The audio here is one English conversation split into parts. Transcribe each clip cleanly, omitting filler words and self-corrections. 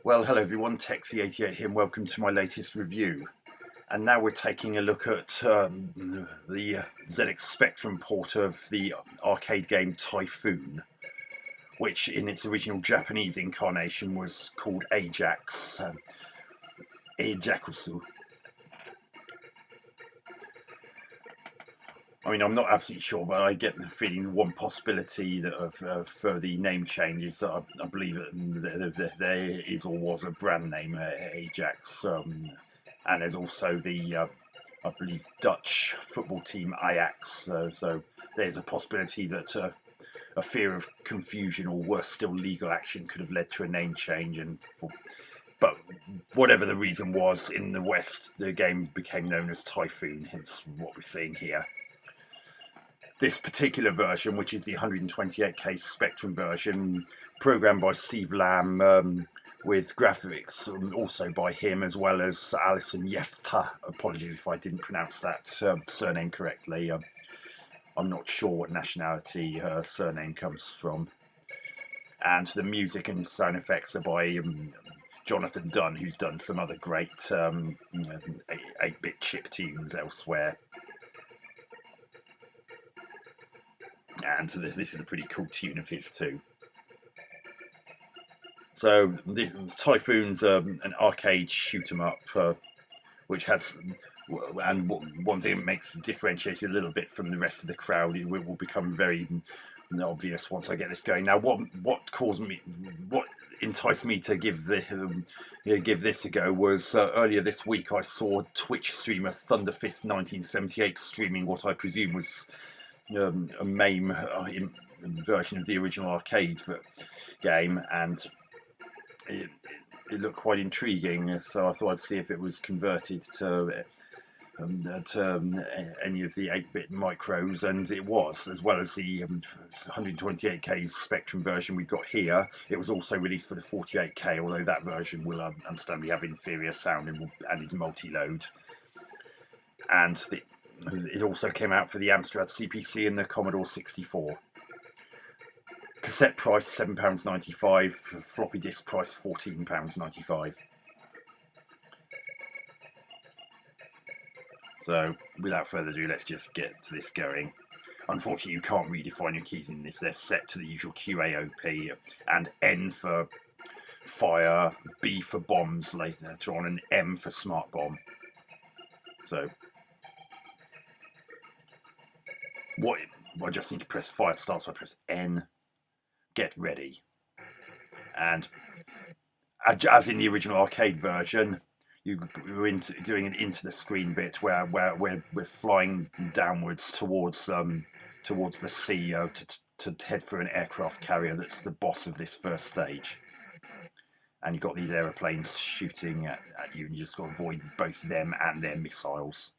Well, hello everyone, Texie88 here and welcome to my latest review. And now we're taking a look at the ZX Spectrum port of the arcade game Typhoon, which in its original Japanese incarnation was called A-Jax, A-Jakusu. I mean, I'm not absolutely sure, but I get the feeling one possibility that for the name change is that I believe that there is or was a brand name, A-Jax, and there's also the, I believe, Dutch football team Ajax, so there's a possibility that a fear of confusion or worse still legal action could have led to a name change, but whatever the reason was, in the West the game became known as Typhoon, hence what we're seeing here. This particular version, which is the 128K Spectrum version, programmed by Steve Lamb, with graphics also by him, as well as Alison Yefta. Apologies if I didn't pronounce that surname correctly. I'm not sure what nationality her surname comes from. And the music and sound effects are by Jonathan Dunn, who's done some other great 8-bit chip tunes elsewhere. And this is a pretty cool tune of his too. So this Typhoon's an arcade shoot 'em up, which has, and one thing that makes it differentiated a little bit from the rest of the crowd, it will become very obvious once I get this going. Now, what enticed me to give this a go was earlier this week I saw Twitch streamer Thunderfist 1978 streaming what I presume was a MAME version of the original arcade game, and it looked quite intriguing, so I thought I'd see if it was converted to any of the 8-bit micros, and it was, as well as the 128K Spectrum version we've got here. It was also released for the 48K, although that version will understandably have inferior sound and is multi-load. And it also came out for the Amstrad CPC and the Commodore 64. Cassette price £7.95, floppy disk price £14.95. So without further ado, let's just get to this going. Unfortunately, you can't redefine your keys in this. They're set to the usual QAOP, and N for fire, B for bombs later on, and M for smart bomb. So I just need to press fire start, so I press N, get ready. And as in the original arcade version, we're doing an into the screen bit where we're flying downwards towards the sea to head for an aircraft carrier that's the boss of this first stage. And you've got these aeroplanes shooting at you, and you just got to avoid both them and their missiles.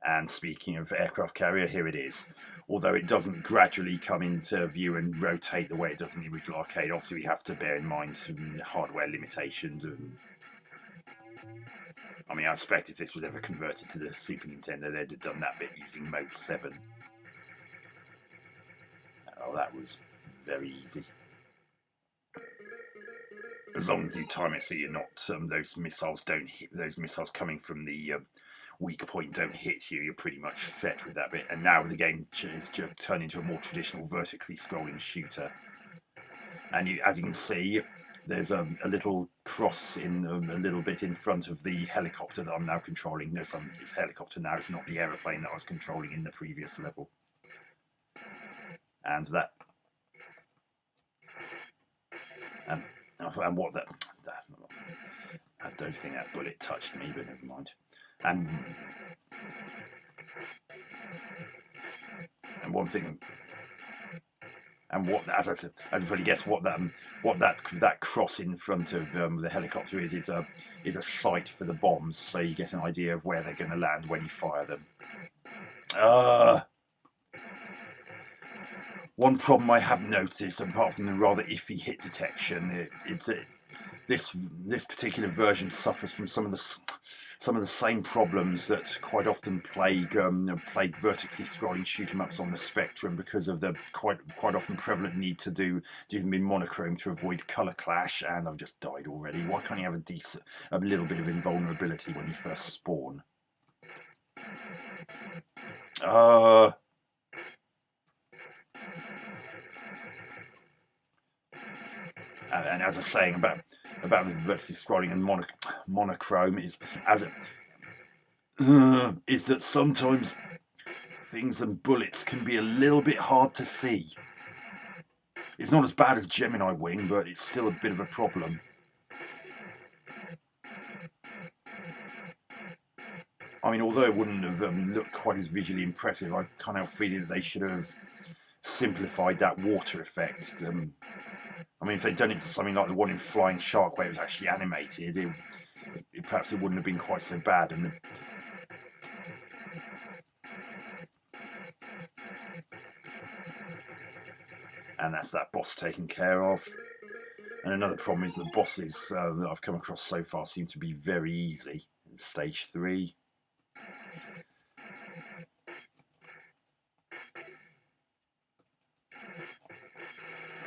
And speaking of aircraft carrier, here it is. Although it doesn't gradually come into view and rotate the way it does in the original arcade, obviously we have to bear in mind some hardware limitations. I mean, I expect if this was ever converted to the Super Nintendo, they'd have done that bit using Mode 7. Oh, that was very easy. As long as you time it so you're not those missiles coming from the weak point don't hit you, you're pretty much set with that bit. And now the game is just turned into a more traditional vertically scrolling shooter. And as you can see, there's a little cross in a little bit in front of the helicopter that I'm now controlling. It's helicopter now, it's not the aeroplane that I was controlling in the previous level. And that... And what that I don't think that bullet touched me, but never mind. And one thing, and what, as I said, everybody guess what that cross in front of the helicopter is a sight for the bombs, so you get an idea of where they're going to land when you fire them. One problem I have noticed, apart from the rather iffy hit detection, it's that this particular version suffers from some of the some of the same problems that quite often plague vertically scrolling shoot 'em ups on the Spectrum, because of the quite often prevalent need to do them in monochrome to avoid color clash. And I've just died already. Why can't you have a little bit of invulnerability when you first spawn? And as I was saying about vertically scrolling and monochrome is that sometimes things and bullets can be a little bit hard to see. It's not as bad as Gemini Wing, but it's still a bit of a problem. I mean, although it wouldn't have looked quite as visually impressive, I kind of have a feeling that they should have simplified that water effect. I mean, if they'd done it to something like the one in Flying Shark, where it was actually animated, perhaps it wouldn't have been quite so bad. And that's that boss taken care of. And another problem is the bosses that I've come across so far seem to be very easy in stage 3.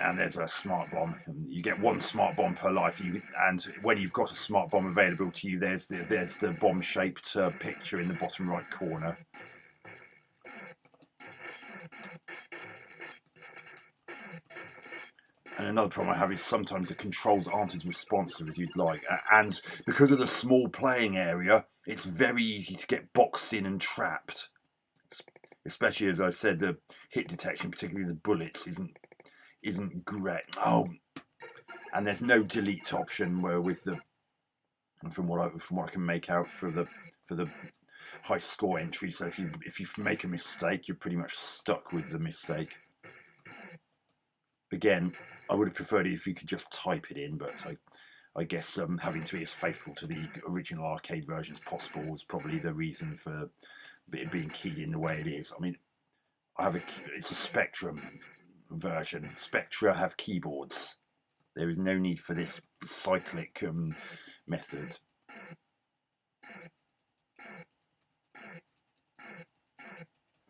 And there's a smart bomb. You get 1 smart bomb per life, and when you've got a smart bomb available to you, there's the bomb-shaped picture in the bottom right corner. And another problem I have is sometimes the controls aren't as responsive as you'd like, and because of the small playing area, it's very easy to get boxed in and trapped. Especially, as I said, the hit detection, particularly the bullets, isn't great. Oh, and there's no delete option where from what I can make out for the high score entry. So if you make a mistake, you're pretty much stuck with the mistake. Again, I would have preferred it if you could just type it in, but I guess having to be as faithful to the original arcade version as possible was probably the reason for it being keyed in the way it is. I mean, it's a Spectrum version. Spectra have keyboards. There is no need for this cyclic method.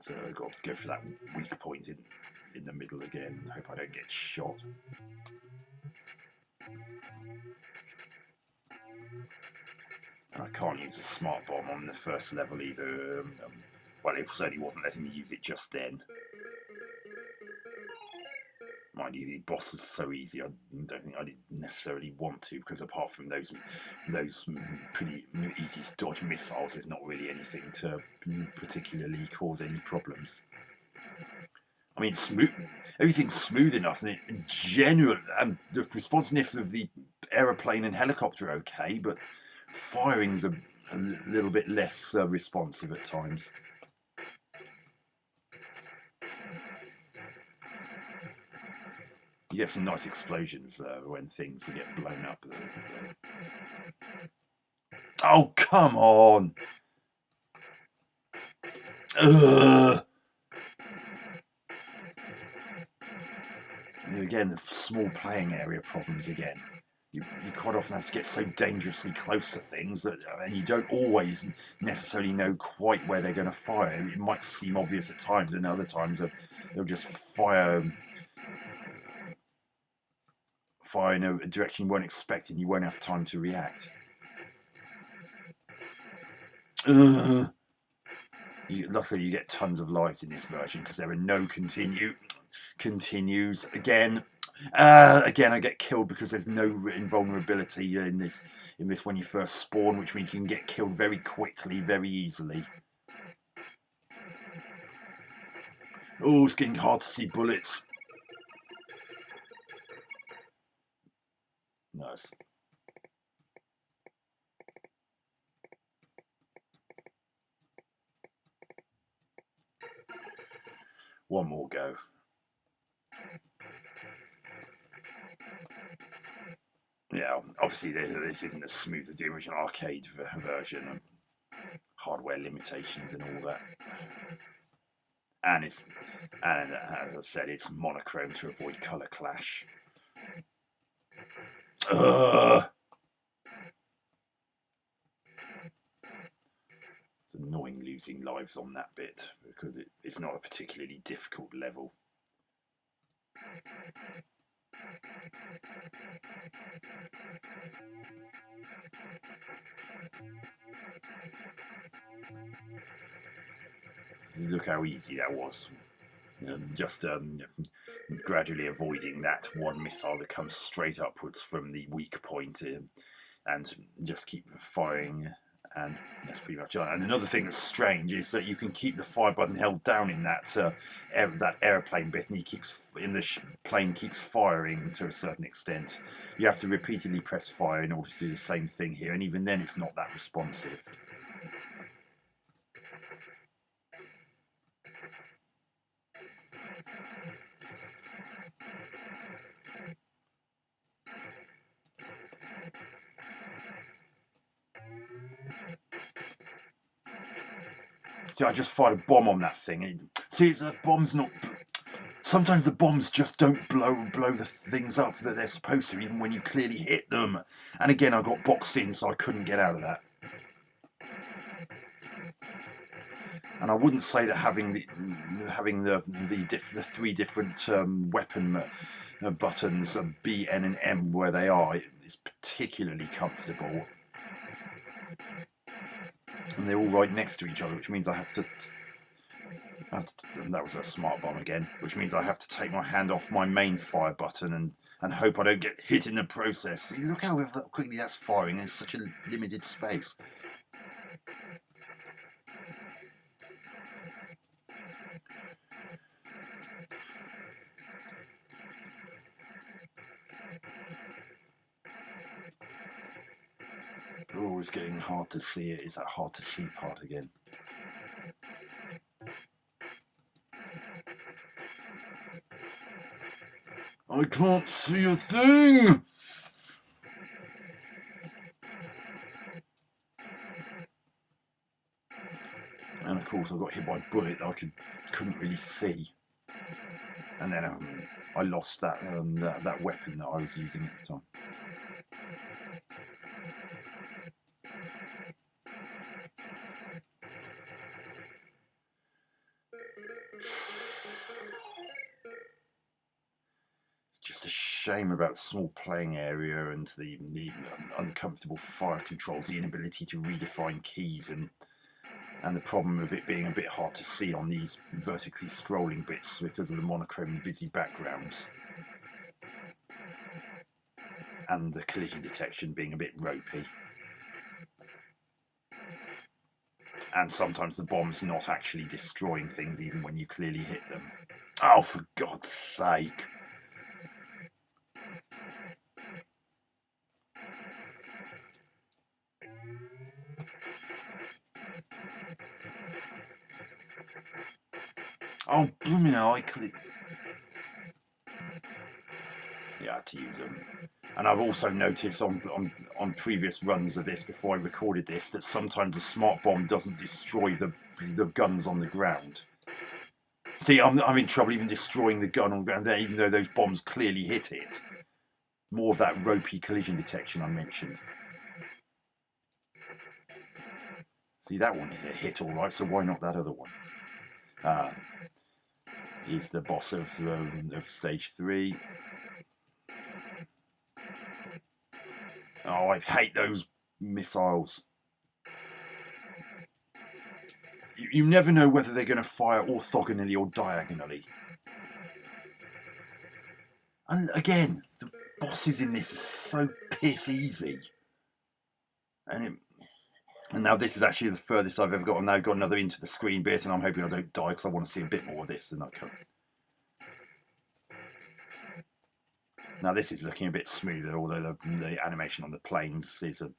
So I've got to go for that weak point in the middle again. Hope I don't get shot. And I can't use a smart bomb on the first level either. Well, it certainly wasn't letting me use it just then. Mind you, the boss is so easy, I don't think I didn't necessarily want to, because apart from those pretty easy to dodge missiles, there's not really anything to particularly cause any problems. I mean, everything's smooth enough, and in general, the responsiveness of the aeroplane and helicopter are okay, but firing's a little bit less responsive at times. You get some nice explosions when things get blown up. Oh, come on! Ugh. Again, the small playing area problems again. You quite often have to get so dangerously close to things that you don't always necessarily know quite where they're going to fire. It might seem obvious at times, and other times they'll just fire in a direction you weren't expecting. You won't have time to react. Luckily, you get tons of lives in this version because there are no continues. Again, I get killed because there's no invulnerability in this when you first spawn, which means you can get killed very quickly, very easily. Oh, it's getting hard to see bullets. Nice. One more go. Yeah, obviously this isn't as smooth as the original arcade version. Hardware limitations and all that. And as I said, it's monochrome to avoid color clash. annoying losing lives on that bit because it's not a particularly difficult level. Look how easy that was. Just gradually avoiding that one missile that comes straight upwards from the weak point, and just keep firing, and that's pretty much it. And another thing that's strange is that you can keep the fire button held down in that that airplane bit, and plane keeps firing to a certain extent. You have to repeatedly press fire in order to do the same thing here, and even then it's not that responsive. See, I just fired a bomb on that thing. See, the bomb's not. Sometimes the bombs just don't blow the things up that they're supposed to, even when you clearly hit them. And again, I got boxed in, so I couldn't get out of that. And I wouldn't say that having the three different weapon buttons, B, N, and M, where they are, is particularly comfortable. And they're all right next to each other, which means I have to. That was a smart bomb again, which means I have to take my hand off my main fire button and hope I don't get hit in the process. See, look how quickly that's firing in such a limited space. Oh, it's getting hard to see it. It's that hard to see part again. I can't see a thing! And of course I got hit by a bullet that I couldn't really see. And then I lost that weapon that I was using at the time. Shame about the small playing area and the uncomfortable fire controls, the inability to redefine keys, and the problem of it being a bit hard to see on these vertically scrolling bits because of the monochrome and busy backgrounds, and the collision detection being a bit ropey, and sometimes the bombs not actually destroying things even when you clearly hit them. Oh, for God's sake! Oh, blooming hell, I clicked. Yeah, I had to use them. And I've also noticed on previous runs of this, before I recorded this, that sometimes the smart bomb doesn't destroy the guns on the ground. See, I'm in trouble even destroying the gun on the ground there, even though those bombs clearly hit it. More of that ropey collision detection I mentioned. See, that one hit all right, so why not that other one? He's the boss of stage 3. Oh, I hate those missiles. You never know whether they're going to fire orthogonally or diagonally. And again, the bosses in this are so piss easy. And now this is actually the furthest I've ever got. I've now got another into the screen bit, and I'm hoping I don't die because I want to see a bit more of this than I can. Now this is looking a bit smoother, although the animation on the planes is a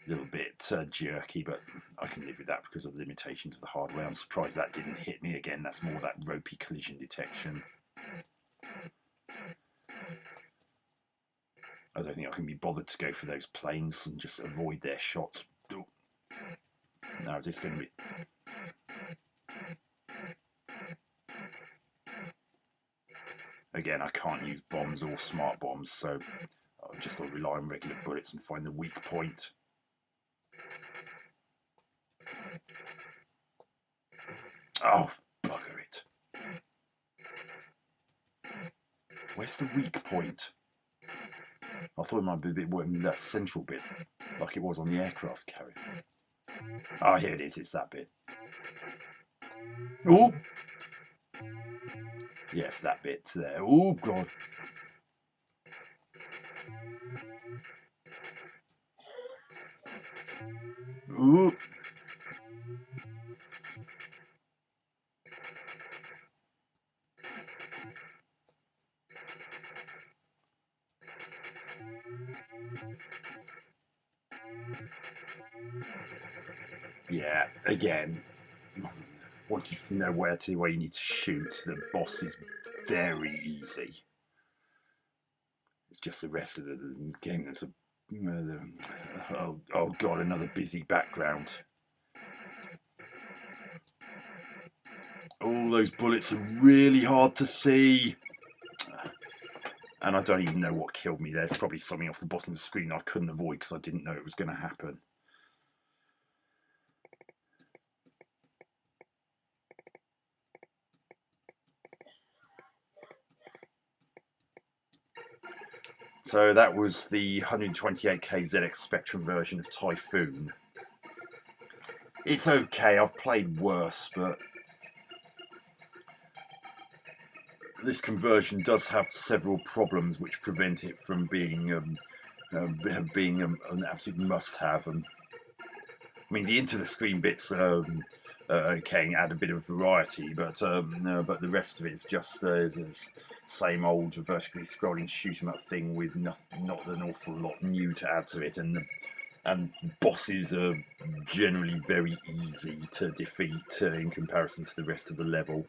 little bit jerky, but I can live with that because of the limitations of the hardware. I'm surprised that didn't hit me again. That's more that ropey collision detection. I don't think I can be bothered to go for those planes and just avoid their shots. Ooh. Now is this going to be... Again, I can't use bombs or smart bombs, so I've just got to rely on regular bullets and find the weak point. Oh, bugger it. Where's the weak point? I thought it might be a bit more in that central bit, like it was on the aircraft carrier. Oh, here it is. It's that bit. Oh! Yes, that bit there. Oh, God. Ooh. Yeah, again, once you know where you need to shoot, the boss is very easy. It's just the rest of the game that's oh God, another busy background. All those bullets are really hard to see. And I don't even know what killed me. There's probably something off the bottom of the screen I couldn't avoid because I didn't know it was going to happen. So that was the 128K ZX Spectrum version of Typhoon. It's okay, I've played worse, but this conversion does have several problems which prevent it from being an absolute must-have. I mean, the into-the-screen bits okay, add a bit of variety, but the rest of it is just the same old vertically scrolling shoot 'em up thing with not an awful lot new to add to it, and the bosses are generally very easy to defeat in comparison to the rest of the level.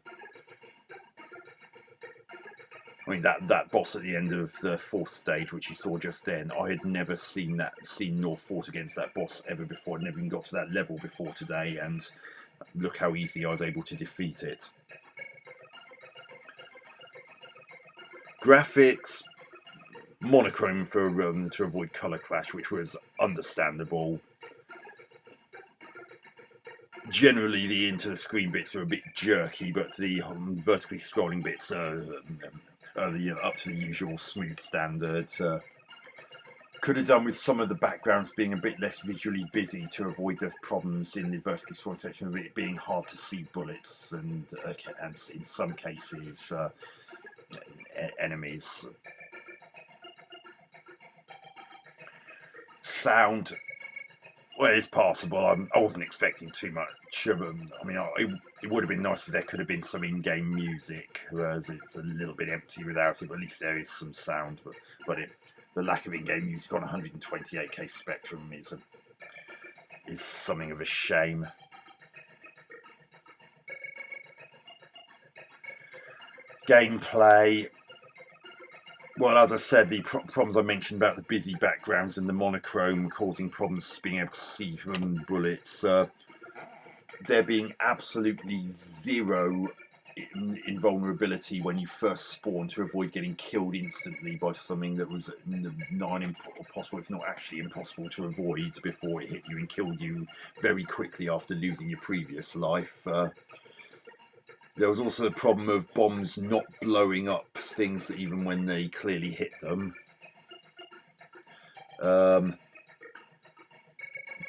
I mean, that boss at the end of the fourth stage, which you saw just then, I had never seen nor fought against that boss ever before. I'd never even got to that level before today, and look how easy I was able to defeat it. Graphics, monochrome to avoid colour clash, which was understandable. Generally, the into-the-screen bits are a bit jerky, but the vertically scrolling bits are up to the usual smooth standard. Could have done with some of the backgrounds being a bit less visually busy to avoid the problems in the vertically scrolling section of it being hard to see bullets and in some cases enemies. Sound. Well, it's passable. I wasn't expecting too much. I mean, it would have been nice if there could have been some in-game music, whereas it's a little bit empty without it, but at least there is some sound. But the lack of in-game music on 128K Spectrum is something of a shame. Gameplay. Well, as I said, the problems I mentioned about the busy backgrounds and the monochrome causing problems being able to see from bullets, there being absolutely zero invulnerability when you first spawn to avoid getting killed instantly by something that was nigh impossible, if not actually impossible, to avoid before it hit you and killed you very quickly after losing your previous life. There was also the problem of bombs not blowing up things even when they clearly hit them.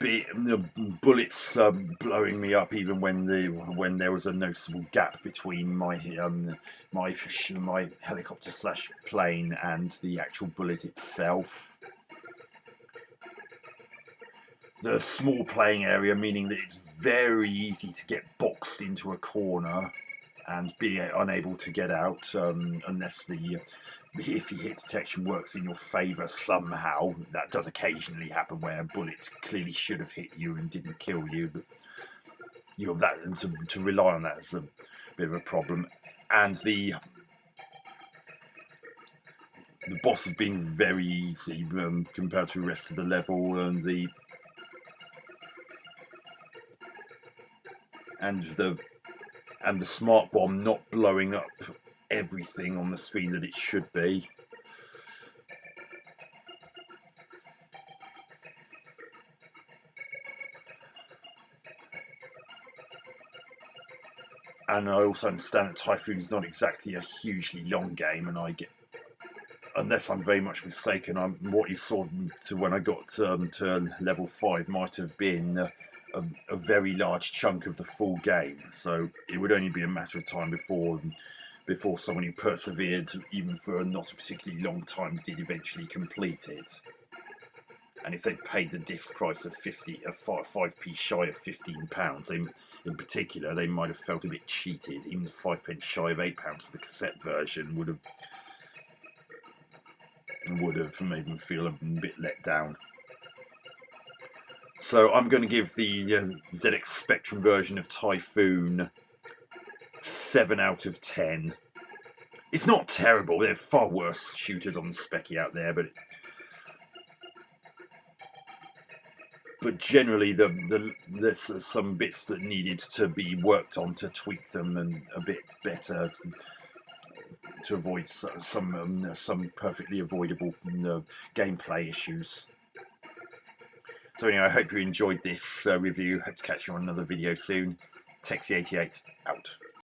The bullets blowing me up even when there was a noticeable gap between my helicopter / plane and the actual bullet itself. The small playing area, meaning that it's very easy to get boxed into a corner and be unable to get out unless the if hit detection works in your favour somehow. That does occasionally happen where a bullet clearly should have hit you and didn't kill you, but to rely on that is a bit of a problem. And the bosses being very easy compared to the rest of the level, and the smart bomb not blowing up everything on the screen that it should be. And I also understand that Typhoon's not exactly a hugely long game, and I get, unless I'm very much mistaken, what you saw to when I got to level 5 might have been a very large chunk of the full game. So it would only be a matter of time before someone who persevered, even for not a particularly long time, did eventually complete it. And if they paid the disc price of 5p shy of £15, in particular, they might have felt a bit cheated. Even 5p shy of £8 for the cassette version would have made them feel a bit let down. So I'm going to give the ZX Spectrum version of Typhoon 7 out of 10. It's not terrible. There are far worse shooters on the Specky out there, but generally there's some bits that needed to be worked on to tweak them and a bit better to avoid some perfectly avoidable gameplay issues. So anyway, I hope you enjoyed this review. Hope to catch you on another video soon. Texie88 out.